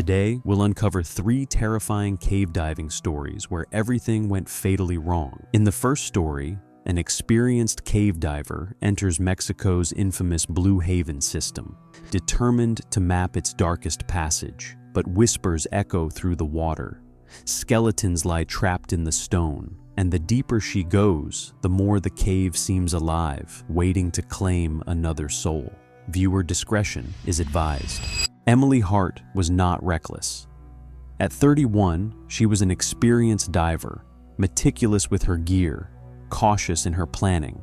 Today, we'll uncover 3 terrifying cave diving stories where everything went fatally wrong. In the first story, an experienced cave diver enters Mexico's infamous Blue Haven system, determined to map its darkest passage. But whispers echo through the water. Skeletons lie trapped in the stone, and the deeper she goes, the more the cave seems alive, waiting to claim another soul. Viewer discretion is advised. Emily Hart was not reckless. At 31, she was an experienced diver, meticulous with her gear, cautious in her planning.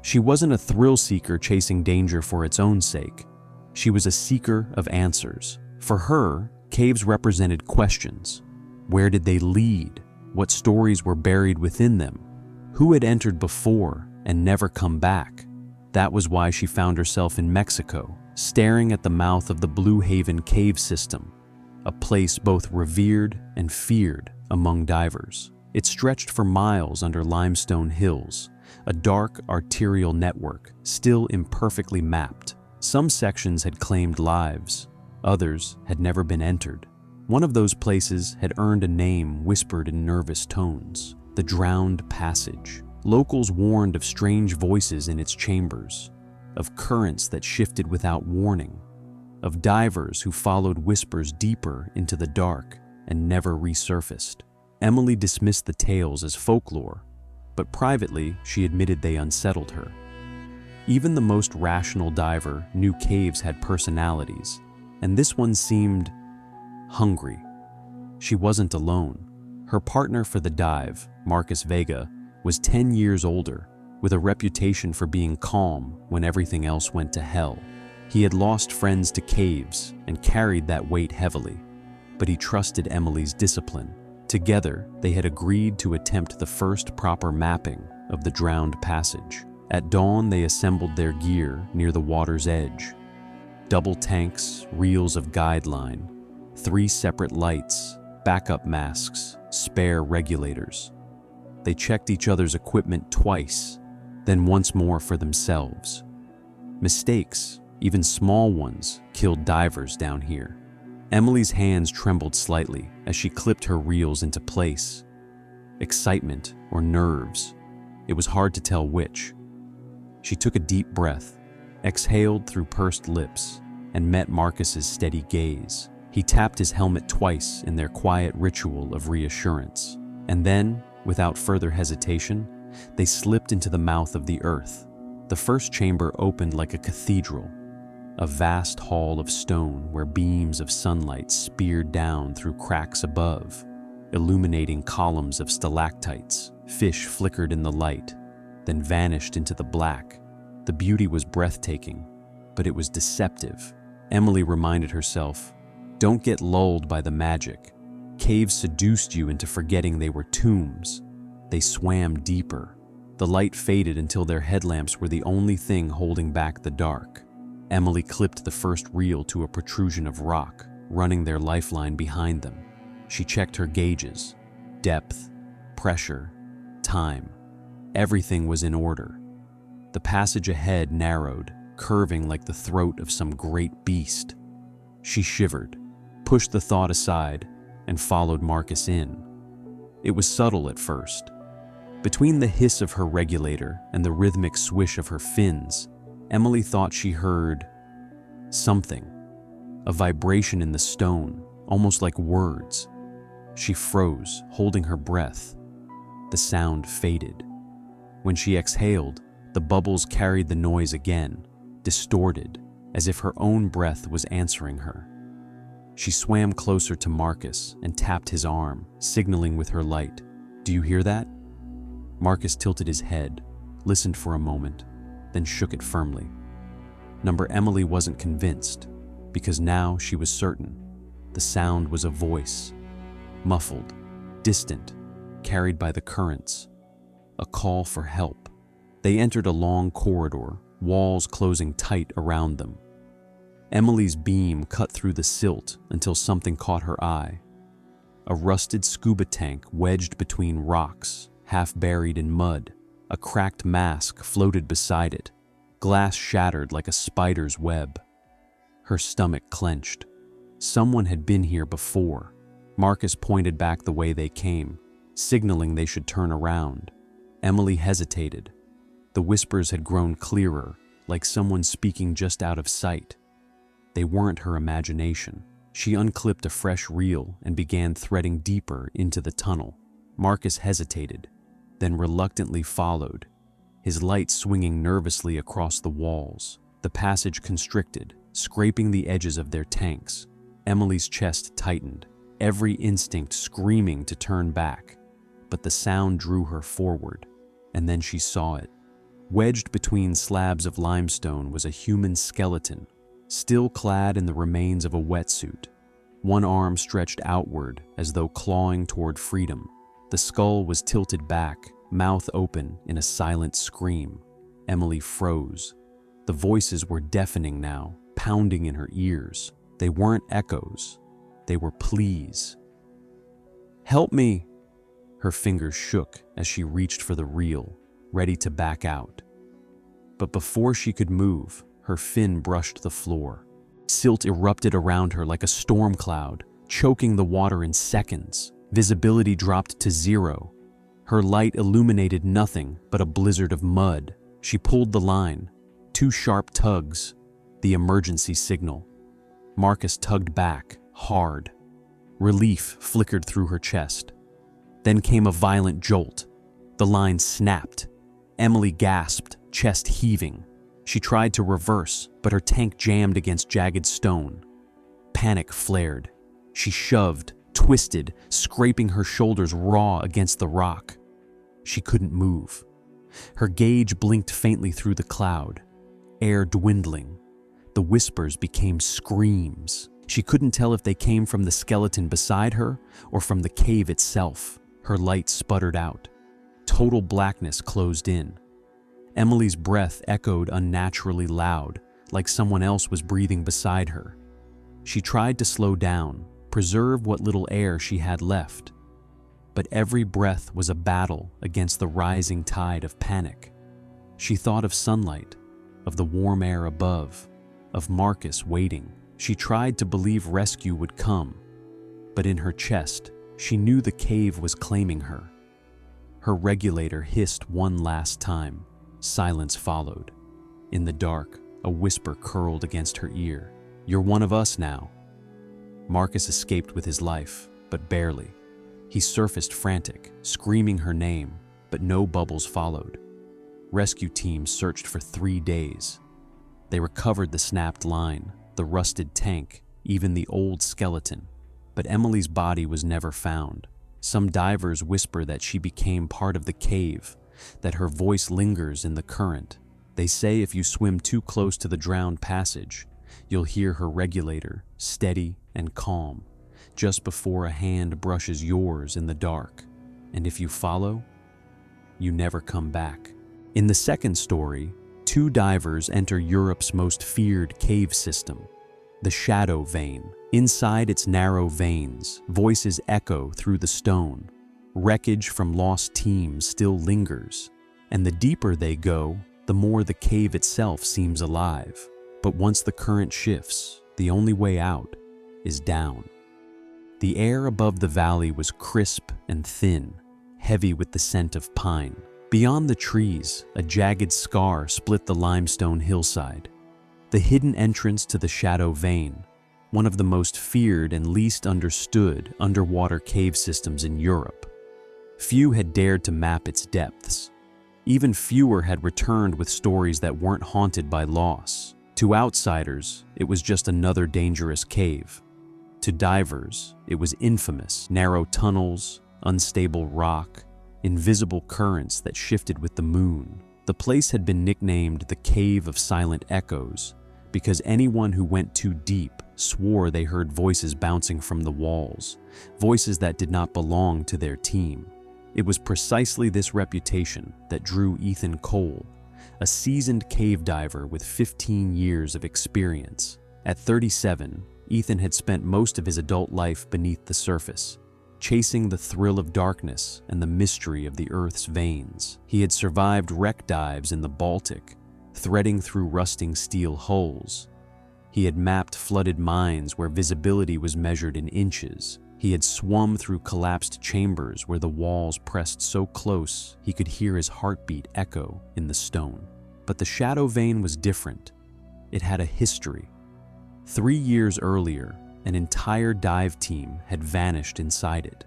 She wasn't a thrill seeker chasing danger for its own sake. She was a seeker of answers. For her, caves represented questions. Where did they lead? What stories were buried within them? Who had entered before and never come back? That was why she found herself in Mexico, staring at the mouth of the Blue Haven cave system, a place both revered and feared among divers. It stretched for miles under limestone hills, a dark arterial network still imperfectly mapped. Some sections had claimed lives. Others had never been entered. One of those places had earned a name whispered in nervous tones: the Drowned Passage. Locals warned of strange voices in its chambers, of currents that shifted without warning, of divers who followed whispers deeper into the dark and never resurfaced. Emily dismissed the tales as folklore, but privately she admitted they unsettled her. Even the most rational diver knew caves had personalities, and this one seemed hungry. She wasn't alone. Her partner for the dive, Marcus Vega, was 10 years older, with a reputation for being calm when everything else went to hell. He had lost friends to caves and carried that weight heavily, but he trusted Emily's discipline. Together, they had agreed to attempt the first proper mapping of the Drowned Passage. At dawn, they assembled their gear near the water's edge. Double tanks, reels of guideline, 3 separate lights, backup masks, spare regulators. They checked each other's equipment twice, then once more for themselves. Mistakes, even small ones, killed divers down here. Emily's hands trembled slightly as she clipped her reels into place. Excitement or nerves, it was hard to tell which. She took a deep breath, exhaled through pursed lips, and met Marcus's steady gaze. He tapped his helmet twice in their quiet ritual of reassurance. And then, without further hesitation, they slipped into the mouth of the earth. The first chamber opened like a cathedral, a vast hall of stone where beams of sunlight speared down through cracks above, illuminating columns of stalactites. Fish flickered in the light, then vanished into the black. The beauty was breathtaking, but it was deceptive. Emily reminded herself, don't get lulled by the magic. Caves seduced you into forgetting they were tombs. They swam deeper. The light faded until their headlamps were the only thing holding back the dark. Emily clipped the first reel to a protrusion of rock, running their lifeline behind them. She checked her gauges. Depth, pressure, time. Everything was in order. The passage ahead narrowed, curving like the throat of some great beast. She shivered, pushed the thought aside, and followed Marcus in. It was subtle at first. Between the hiss of her regulator and the rhythmic swish of her fins, Emily thought she heard something, a vibration in the stone, almost like words. She froze, holding her breath. The sound faded. When she exhaled, the bubbles carried the noise again, distorted, as if her own breath was answering her. She swam closer to Marcus and tapped his arm, signaling with her light. "Do you hear that?" Marcus tilted his head, listened for a moment, then shook it firmly. Emily wasn't convinced, because now she was certain. The sound was a voice, muffled, distant, carried by the currents. A call for help. They entered a long corridor, walls closing tight around them. Emily's beam cut through the silt until something caught her eye. A rusted scuba tank wedged between rocks, half buried in mud. A cracked mask floated beside it, glass shattered like a spider's web. Her stomach clenched. Someone had been here before. Marcus pointed back the way they came, signaling they should turn around. Emily hesitated. The whispers had grown clearer, like someone speaking just out of sight. They weren't her imagination. She unclipped a fresh reel and began threading deeper into the tunnel. Marcus hesitated, then reluctantly followed, his light swinging nervously across the walls. The passage constricted, scraping the edges of their tanks. Emily's chest tightened, every instinct screaming to turn back. But the sound drew her forward, and then she saw it. Wedged between slabs of limestone was a human skeleton, still clad in the remains of a wetsuit. One arm stretched outward as though clawing toward freedom. The skull was tilted back, mouth open in a silent scream. Emily froze. The voices were deafening now, pounding in her ears. They weren't echoes. They were pleas. "Help me!" Her fingers shook as she reached for the reel, ready to back out. But before she could move, her fin brushed the floor. Silt erupted around her like a storm cloud, choking the water in seconds. Visibility dropped to zero. Her light illuminated nothing but a blizzard of mud. She pulled the line. 2 sharp tugs, the emergency signal. Marcus tugged back, hard. Relief flickered through her chest. Then came a violent jolt. The line snapped. Emily gasped, chest heaving. She tried to reverse, but her tank jammed against jagged stone. Panic flared. She shoved, twisted, scraping her shoulders raw against the rock. She couldn't move. Her gauge blinked faintly through the cloud. Air dwindling. The whispers became screams. She couldn't tell if they came from the skeleton beside her or from the cave itself. Her light sputtered out. Total blackness closed in. Emily's breath echoed unnaturally loud, like someone else was breathing beside her. She tried to slow down, preserve what little air she had left. But every breath was a battle against the rising tide of panic. She thought of sunlight, of the warm air above, of Marcus waiting. She tried to believe rescue would come, but in her chest, she knew the cave was claiming her. Her regulator hissed one last time. Silence followed. In the dark, a whisper curled against her ear. "You're one of us now." Marcus escaped with his life, but barely. He surfaced frantic, screaming her name, but no bubbles followed. Rescue teams searched for 3 days. They recovered the snapped line, the rusted tank, even the old skeleton. But Emily's body was never found. Some divers whisper that she became part of the cave, that her voice lingers in the current. They say if you swim too close to the drowned passage, you'll hear her regulator, steady and calm, just before a hand brushes yours in the dark. And if you follow, you never come back. In the second story, 2 divers enter Europe's most feared cave system, the Shadow Vein. Inside its narrow veins, voices echo through the stone. Wreckage from lost teams still lingers, and the deeper they go, the more the cave itself seems alive. But once the current shifts, the only way out is down. The air above the valley was crisp and thin, heavy with the scent of pine. Beyond the trees, a jagged scar split the limestone hillside. The hidden entrance to the Shadow Vein, one of the most feared and least understood underwater cave systems in Europe. Few had dared to map its depths. Even fewer had returned with stories that weren't haunted by loss. To outsiders, it was just another dangerous cave. To divers, it was infamous. Narrow tunnels, unstable rock, invisible currents that shifted with the moon. The place had been nicknamed the Cave of Silent Echoes because anyone who went too deep swore they heard voices bouncing from the walls, voices that did not belong to their team. It was precisely this reputation that drew Ethan Cole, a seasoned cave diver with 15 years of experience. At 37, Ethan had spent most of his adult life beneath the surface, chasing the thrill of darkness and the mystery of the Earth's veins. He had survived wreck dives in the Baltic, threading through rusting steel hulls. He had mapped flooded mines where visibility was measured in inches. He had swum through collapsed chambers where the walls pressed so close he could hear his heartbeat echo in the stone. But the shadow vein was different. It had a history. 3 years earlier, an entire dive team had vanished inside it.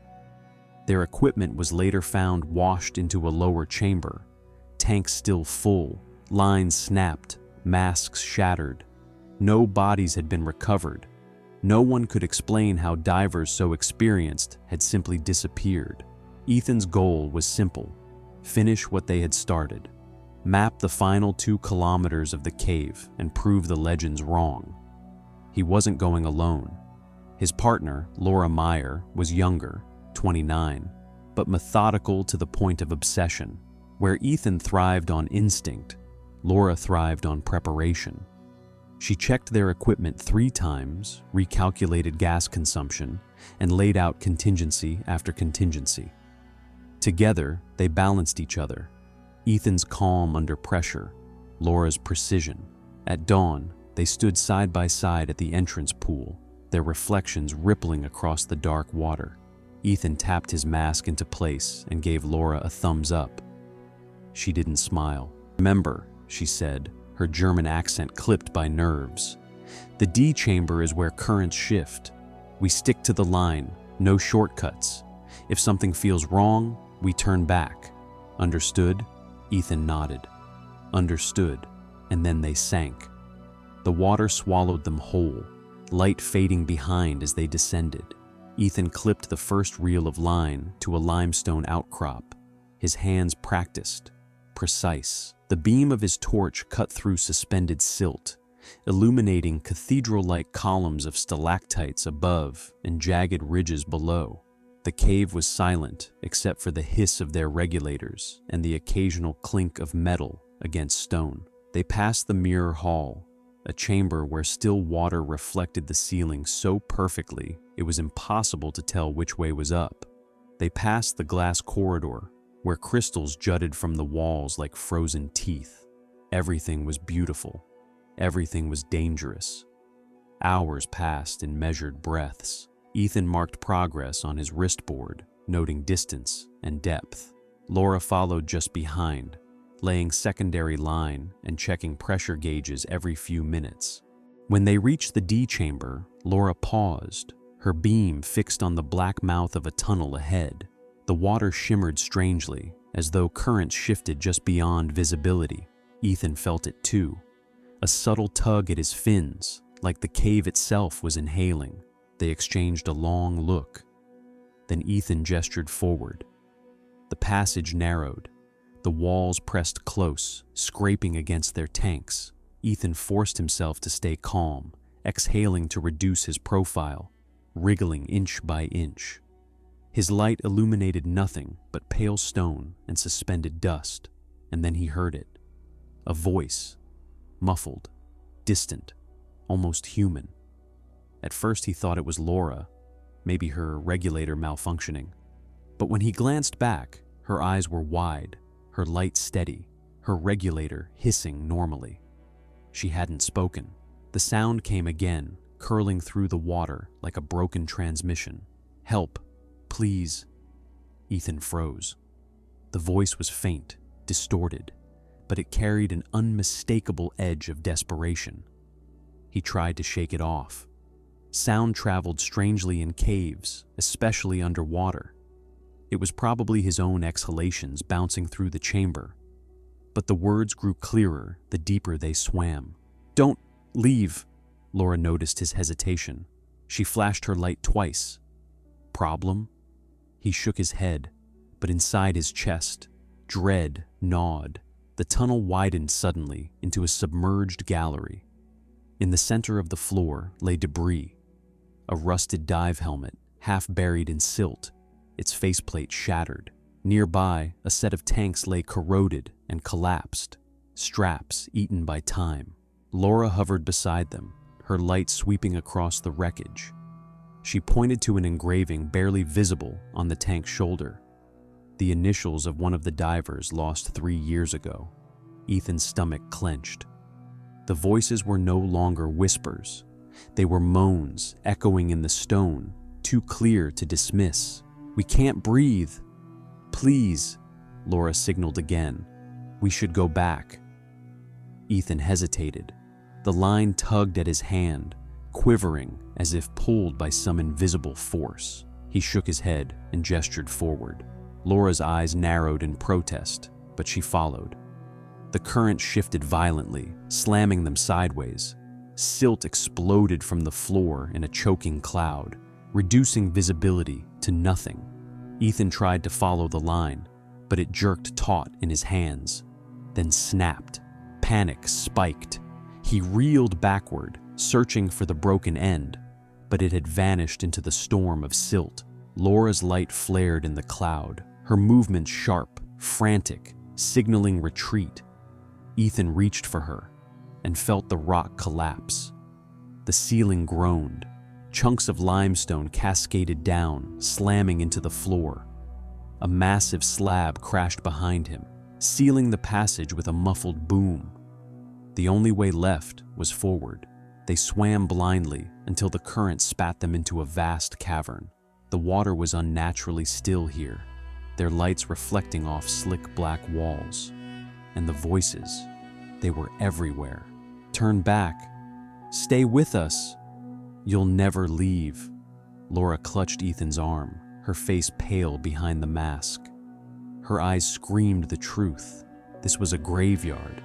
Their equipment was later found washed into a lower chamber, tanks still full, lines snapped, masks shattered. No bodies had been recovered. No one could explain how divers so experienced had simply disappeared. Ethan's goal was simple: finish what they had started. Map the final 2 kilometers of the cave and prove the legends wrong. He wasn't going alone. His partner, Laura Meyer, was younger, 29, but methodical to the point of obsession. Where Ethan thrived on instinct, Laura thrived on preparation. She checked their equipment 3 times, recalculated gas consumption, and laid out contingency after contingency. Together, they balanced each other. Ethan's calm under pressure, Laura's precision. At dawn, they stood side by side at the entrance pool, their reflections rippling across the dark water. Ethan tapped his mask into place and gave Laura a thumbs up. She didn't smile. "Remember," she said, her German accent clipped by nerves, "the D chamber is where currents shift. We stick to the line, no shortcuts. If something feels wrong, we turn back. Understood?" Ethan nodded. Understood, and then they sank. The water swallowed them whole, light fading behind as they descended. Ethan clipped the first reel of line to a limestone outcrop, his hands practiced, precise. The beam of his torch cut through suspended silt, illuminating cathedral-like columns of stalactites above and jagged ridges below. The cave was silent except for the hiss of their regulators and the occasional clink of metal against stone. They passed the mirror hall, a chamber where still water reflected the ceiling so perfectly it was impossible to tell which way was up. They passed the glass corridor, where crystals jutted from the walls like frozen teeth. Everything was beautiful. Everything was dangerous. Hours passed in measured breaths. Ethan marked progress on his wristboard, noting distance and depth. Laura followed just behind, laying secondary line and checking pressure gauges every few minutes. When they reached the D chamber, Laura paused, her beam fixed on the black mouth of a tunnel ahead. The water shimmered strangely, as though currents shifted just beyond visibility. Ethan felt it too, a subtle tug at his fins, like the cave itself was inhaling. They exchanged a long look. Then Ethan gestured forward. The passage narrowed. The walls pressed close, scraping against their tanks. Ethan forced himself to stay calm, exhaling to reduce his profile, wriggling inch by inch. His light illuminated nothing but pale stone and suspended dust, and then he heard it. A voice, muffled, distant, almost human. At first he thought it was Laura, maybe her regulator malfunctioning. But when he glanced back, her eyes were wide, her light steady, her regulator hissing normally. She hadn't spoken. The sound came again, curling through the water like a broken transmission. "Help. Please." Ethan froze. The voice was faint, distorted, but it carried an unmistakable edge of desperation. He tried to shake it off. Sound traveled strangely in caves, especially underwater. It was probably his own exhalations bouncing through the chamber. But the words grew clearer the deeper they swam. "Don't leave." Laura noticed his hesitation. She flashed her light twice. "Problem?" He shook his head, but inside his chest, dread gnawed. The tunnel widened suddenly into a submerged gallery. In the center of the floor lay debris. A rusted dive helmet, half buried in silt, its faceplate shattered. Nearby, a set of tanks lay corroded and collapsed, straps eaten by time. Laura hovered beside them, her light sweeping across the wreckage. She pointed to an engraving barely visible on the tank's shoulder, the initials of one of the divers lost 3 years ago. Ethan's stomach clenched. The voices were no longer whispers. They were moans echoing in the stone, too clear to dismiss. "We can't breathe." "Please," Laura signaled again. "We should go back." Ethan hesitated. The line tugged at his hand, quivering as if pulled by some invisible force. He shook his head and gestured forward. Laura's eyes narrowed in protest, but she followed. The current shifted violently, slamming them sideways. Silt exploded from the floor in a choking cloud, reducing visibility to nothing. Ethan tried to follow the line, but it jerked taut in his hands, then snapped. Panic spiked. He reeled backward, searching for the broken end, but it had vanished into the storm of silt. Laura's light flared in the cloud, her movements sharp, frantic, signaling retreat. Ethan reached for her and felt the rock collapse. The ceiling groaned. Chunks of limestone cascaded down, slamming into the floor. A massive slab crashed behind him, sealing the passage with a muffled boom. The only way left was forward. They swam blindly until the current spat them into a vast cavern. The water was unnaturally still here, their lights reflecting off slick black walls. And the voices, they were everywhere. "Turn back. Stay with us. You'll never leave." Laura clutched Ethan's arm, her face pale behind the mask. Her eyes screamed the truth. This was a graveyard.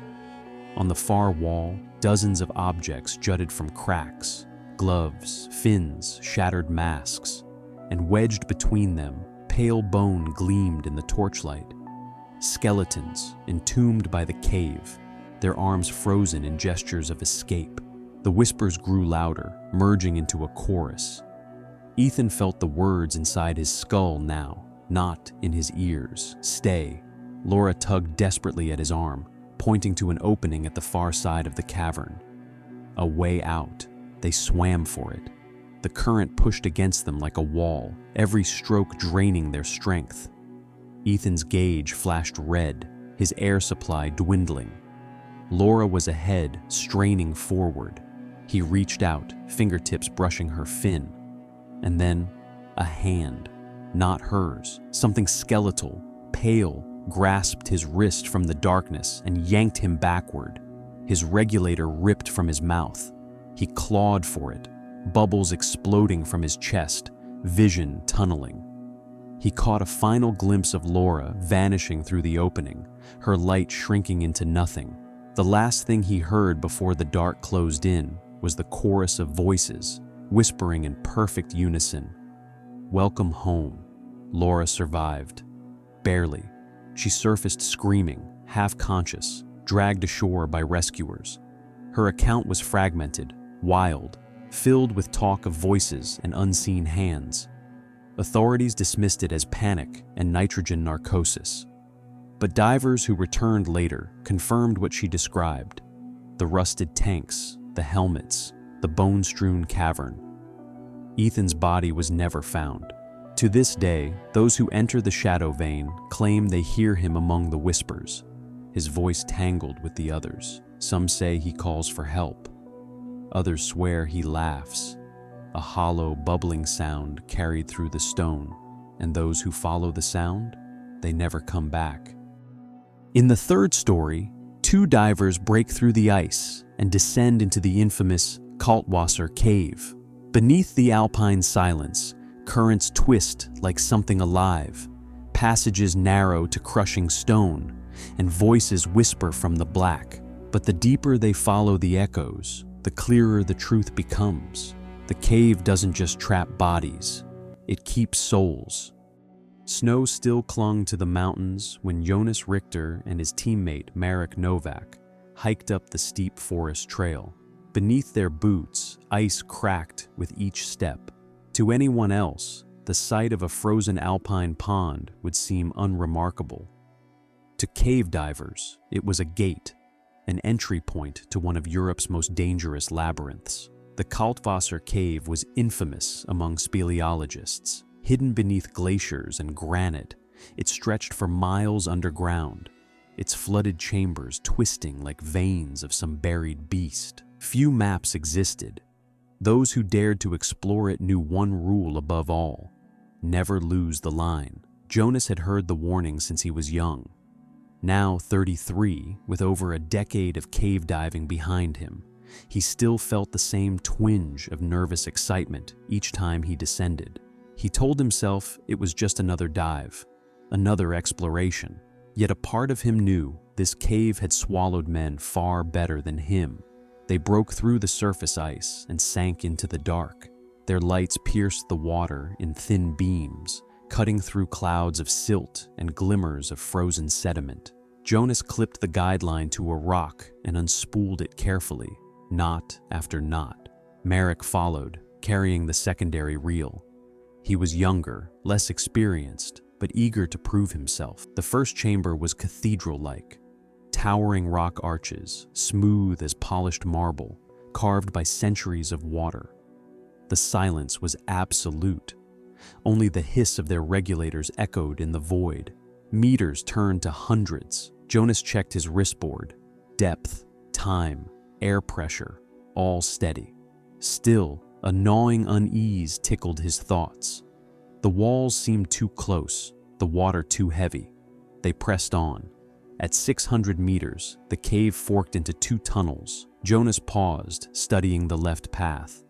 On the far wall, dozens of objects jutted from cracks: gloves, fins, shattered masks, and wedged between them, pale bone gleamed in the torchlight. Skeletons, entombed by the cave, their arms frozen in gestures of escape. The whispers grew louder, merging into a chorus. Ethan felt the words inside his skull now, not in his ears. "Stay." Laura tugged desperately at his arm, pointing to an opening at the far side of the cavern. A way out. They swam for it. The current pushed against them like a wall, every stroke draining their strength. Ethan's gauge flashed red, his air supply dwindling. Laura was ahead, straining forward. He reached out, fingertips brushing her fin. And then, a hand, not hers, something skeletal, pale, grasped his wrist from the darkness and yanked him backward. His regulator ripped from his mouth. He clawed for it, bubbles exploding from his chest, vision tunneling. He caught a final glimpse of Laura vanishing through the opening, her light shrinking into nothing. The last thing he heard before the dark closed in was the chorus of voices, whispering in perfect unison. "Welcome home." Laura survived. Barely. She surfaced screaming, half-conscious, dragged ashore by rescuers. Her account was fragmented, wild, filled with talk of voices and unseen hands. Authorities dismissed it as panic and nitrogen narcosis. But divers who returned later confirmed what she described: the rusted tanks, the helmets, the bone-strewn cavern. Ethan's body was never found. To this day, those who enter the shadow vein claim they hear him among the whispers, his voice tangled with the others. Some say he calls for help. Others swear he laughs, a hollow, bubbling sound carried through the stone, and those who follow the sound, they never come back. In the third story, two divers break through the ice and descend into the infamous Kaltwasser cave. Beneath the alpine silence, currents twist like something alive, passages narrow to crushing stone, and voices whisper from the black. But the deeper they follow the echoes, the clearer the truth becomes. The cave doesn't just trap bodies, it keeps souls. Snow still clung to the mountains when Jonas Richter and his teammate Marek Novak hiked up the steep forest trail. Beneath their boots, ice cracked with each step. To anyone else, the sight of a frozen alpine pond would seem unremarkable. To cave divers, it was a gate, an entry point to one of Europe's most dangerous labyrinths. The Kaltwasser cave was infamous among speleologists. Hidden beneath glaciers and granite, it stretched for miles underground. its flooded chambers twisting like veins of some buried beast. Few maps existed. Those who dared to explore it knew one rule above all: never lose the line. Jonas had heard the warning since he was young. Now 33, with over a decade of cave diving behind him, he still felt the same twinge of nervous excitement each time he descended. He told himself it was just another dive, another exploration. Yet a part of him knew this cave had swallowed men far better than him. They broke through the surface ice and sank into the dark. Their lights pierced the water in thin beams, cutting through clouds of silt and glimmers of frozen sediment. Jonas clipped the guideline to a rock and unspooled it carefully, knot after knot. Marek followed, carrying the secondary reel. He was younger, less experienced, but eager to prove himself. The first chamber was cathedral-like, towering rock arches, smooth as polished marble, carved by centuries of water. The silence was absolute. Only the hiss of their regulators echoed in the void. Meters turned to hundreds. Jonas checked his wristboard. Depth, time, air pressure, all steady. Still, a gnawing unease tickled his thoughts. The walls seemed too close, the water too heavy. They pressed on. At 600 meters, the cave forked into two tunnels. Jonas paused, studying the left path.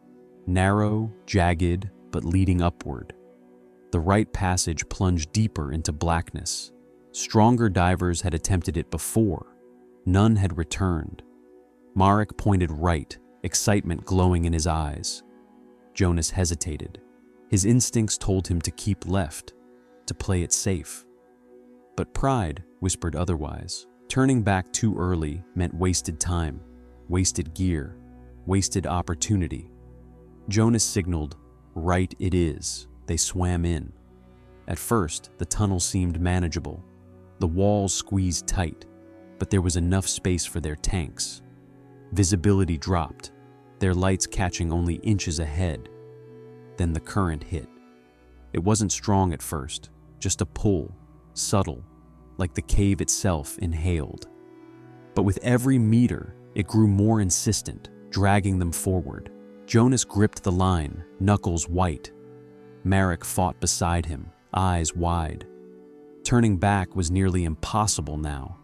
Narrow, jagged, but leading upward. The right passage plunged deeper into blackness. Stronger divers had attempted it before. None had returned. Marek pointed right, excitement glowing in his eyes. Jonas hesitated. His instincts told him to keep left, to play it safe. But pride whispered otherwise. Turning back too early meant wasted time, wasted gear, wasted opportunity. Jonas signaled, "Right it is." They swam in. At first, the tunnel seemed manageable. The walls squeezed tight, but there was enough space for their tanks. Visibility dropped, their lights catching only inches ahead. Then the current hit. It wasn't strong at first, just a pull, subtle, like the cave itself inhaled. But with every meter, it grew more insistent, dragging them forward. Jonas gripped the line, knuckles white. Marek fought beside him, eyes wide. Turning back was nearly impossible now.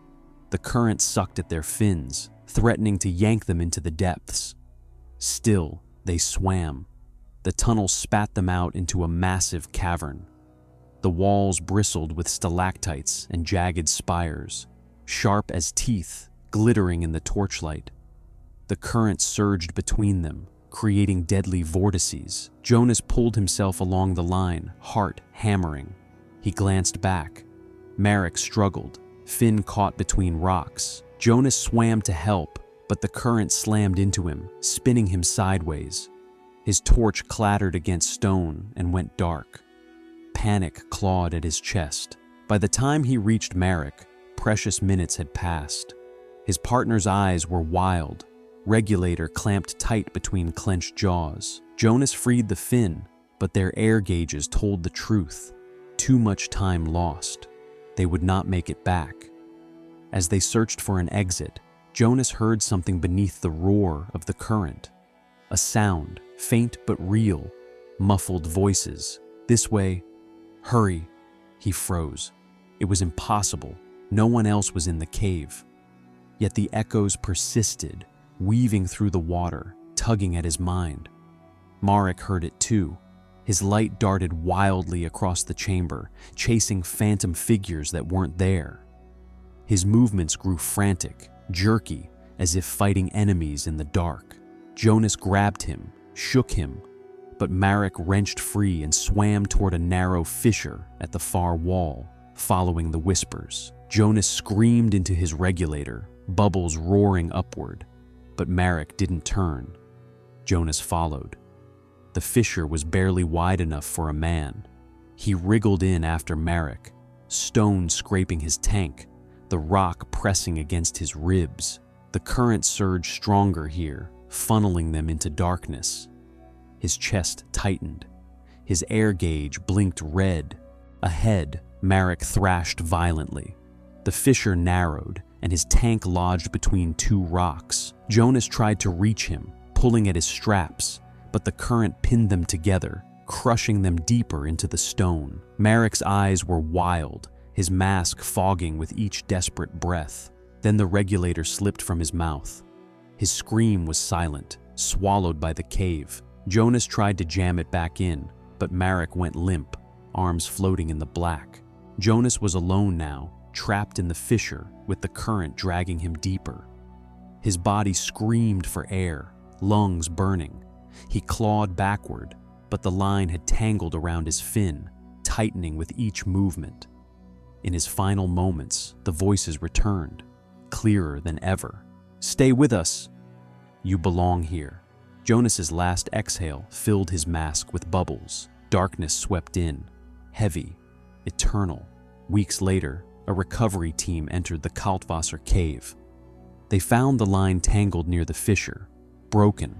The current sucked at their fins, threatening to yank them into the depths. Still, they swam. The tunnel spat them out into a massive cavern. The walls bristled with stalactites and jagged spires, sharp as teeth, glittering in the torchlight. The current surged between them, creating deadly vortices. Jonas pulled himself along the line, heart hammering. He glanced back. Marek struggled, fin caught between rocks. Jonas swam to help, but the current slammed into him, spinning him sideways. His torch clattered against stone and went dark. Panic clawed at his chest. By the time he reached Marek, precious minutes had passed. His partner's eyes were wild, regulator clamped tight between clenched jaws. Jonas freed the fin, but their air gauges told the truth. Too much time lost. They would not make it back. As they searched for an exit, Jonas heard something beneath the roar of the current. A sound, faint but real, muffled voices. This way. Hurry. He froze. It was impossible. No one else was in the cave. Yet the echoes persisted, weaving through the water, tugging at his mind. Marek heard it too. His light darted wildly across the chamber, chasing phantom figures that weren't there. His movements grew frantic, jerky, as if fighting enemies in the dark. Jonas grabbed him, shook him, but Marek wrenched free and swam toward a narrow fissure at the far wall, following the whispers. Jonas screamed into his regulator, bubbles roaring upward, but Marek didn't turn. Jonas followed. The fissure was barely wide enough for a man. He wriggled in after Marek, stone scraping his tank, the rock pressing against his ribs. The current surged stronger here, funneling them into darkness. His chest tightened. His air gauge blinked red. Ahead, Marek thrashed violently. The fissure narrowed, and his tank lodged between two rocks. Jonas tried to reach him, pulling at his straps, but the current pinned them together, crushing them deeper into the stone. Marek's eyes were wild, his mask fogging with each desperate breath. Then the regulator slipped from his mouth. His scream was silent, swallowed by the cave. Jonas tried to jam it back in, but Marek went limp, arms floating in the black. Jonas was alone now, trapped in the fissure, with the current dragging him deeper. His body screamed for air, lungs burning. He clawed backward, but the line had tangled around his fin, tightening with each movement. In his final moments, the voices returned, clearer than ever. "Stay with us. You belong here." Jonas's last exhale filled his mask with bubbles. Darkness swept in, heavy, eternal. Weeks later, a recovery team entered the Kaltwasser cave. They found the line tangled near the fissure, broken.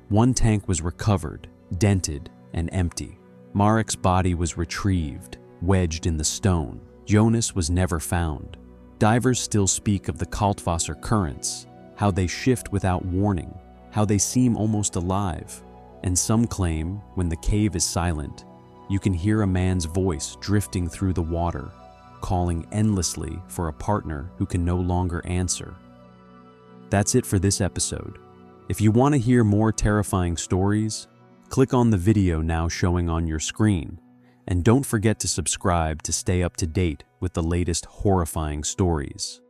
One tank was recovered, dented and empty. Marek's body was retrieved, wedged in the stone. Jonas was never found. Divers still speak of the Kaltwasser currents, how they shift without warning, how they seem almost alive. And some claim, when the cave is silent, you can hear a man's voice drifting through the water, calling endlessly for a partner who can no longer answer. That's it for this episode. If you want to hear more terrifying stories, click on the video now showing on your screen, and don't forget to subscribe to stay up to date with the latest horrifying stories.